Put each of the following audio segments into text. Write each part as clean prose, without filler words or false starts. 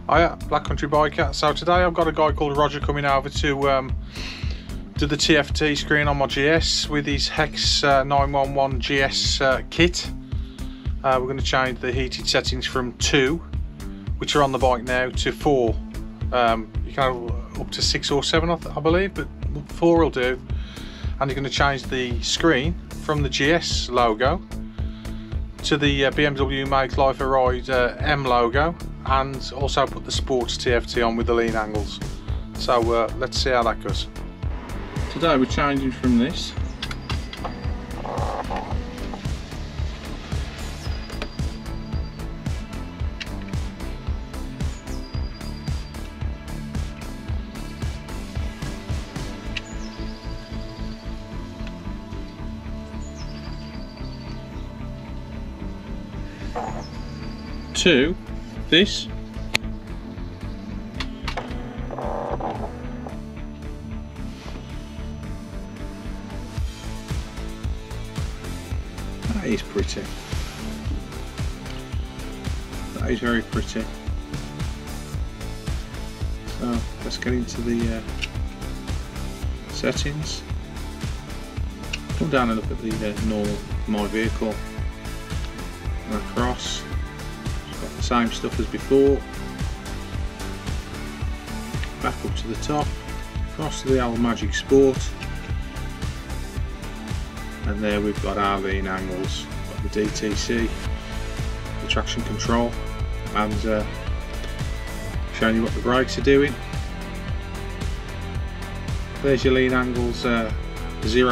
Hiya, Black Country Biker. So today I've got a guy called Roger coming over to do the TFT screen on my GS with his Hex 911 GS kit. We're going to change the heated settings from 2, which are on the bike now, to 4. You can have up to 6 or 7 I believe, but 4 will do. And you're going to change the screen from the GS logo to the BMW Make Life a Ride M logo, and also put the Sports TFT on with the lean angles. So let's see how that goes. Today we're changing from this to this. That is pretty. That is very pretty. So let's get into the settings. Come down and look at the normal My Vehicle and across. Got the same stuff as before. Back up to the top, across to the old Magic Sport, and there we've got our lean angles, got the DTC, the traction control, and showing you what the brakes are doing. There's your lean angles, 0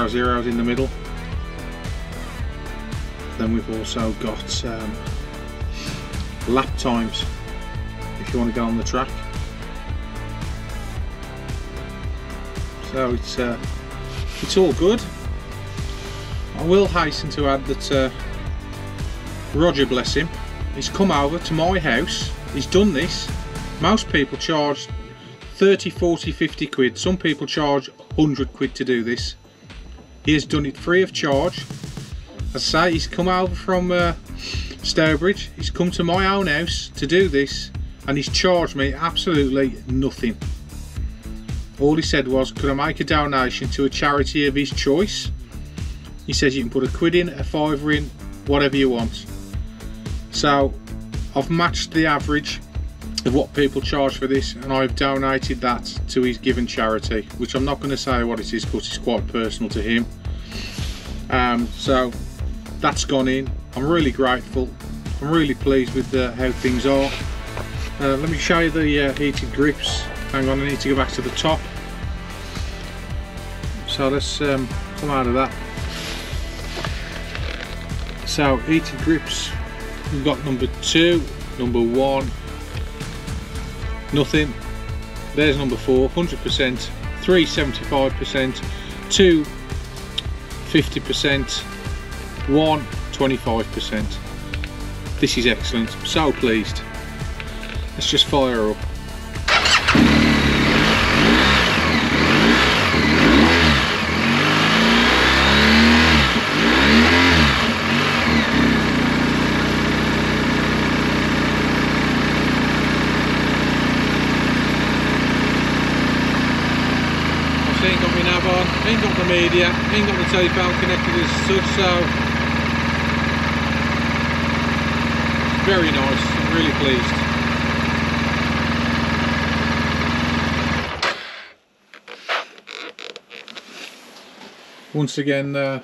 zeros in the middle. Then we've also got lap times if you want to go on the track. So it's all good. I will hasten to add that Roger, bless him, he's come over to my house, he's done this. Most people charge 30, 40, 50 quid, some people charge 100 quid to do this. He has done it free of charge. As I say, he's come over from Stourbridge, he's come to my own house to do this, and he's charged me absolutely nothing. All he said was, could I make a donation to a charity of his choice? He says you can put a quid in, a fiver in, whatever you want. So I've matched the average of what people charge for this, and I've donated that to his given charity, which I'm not going to say what it is because it's quite personal to him. So that's gone in. I'm really grateful. I'm really pleased with how things are. Let me show you the heated grips. Hang on, I need to go back to the top. So let's come out of that. So heated grips, we've got number 2, number 1, nothing. There's number 4, 100%, 3, 75%, 2, 50%, 1, 25%. This is excellent. I'm so pleased. Let's just fire up. Ain't got my nav on, ain't got the media, ain't got the telephone connected as such, so very nice. I'm really pleased. Once again, I'd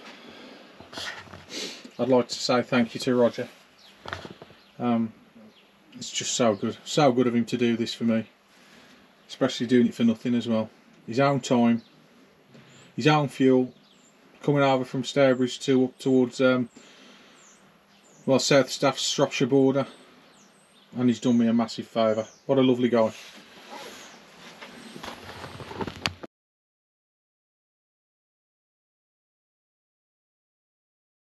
like to say thank you to Roger. It's just so good of him to do this for me, especially doing it for nothing as well. His own time, his own fuel, coming over from Stourbridge to up towards well, South Staff's Shropshire border, and he's done me a massive favour. What a lovely guy.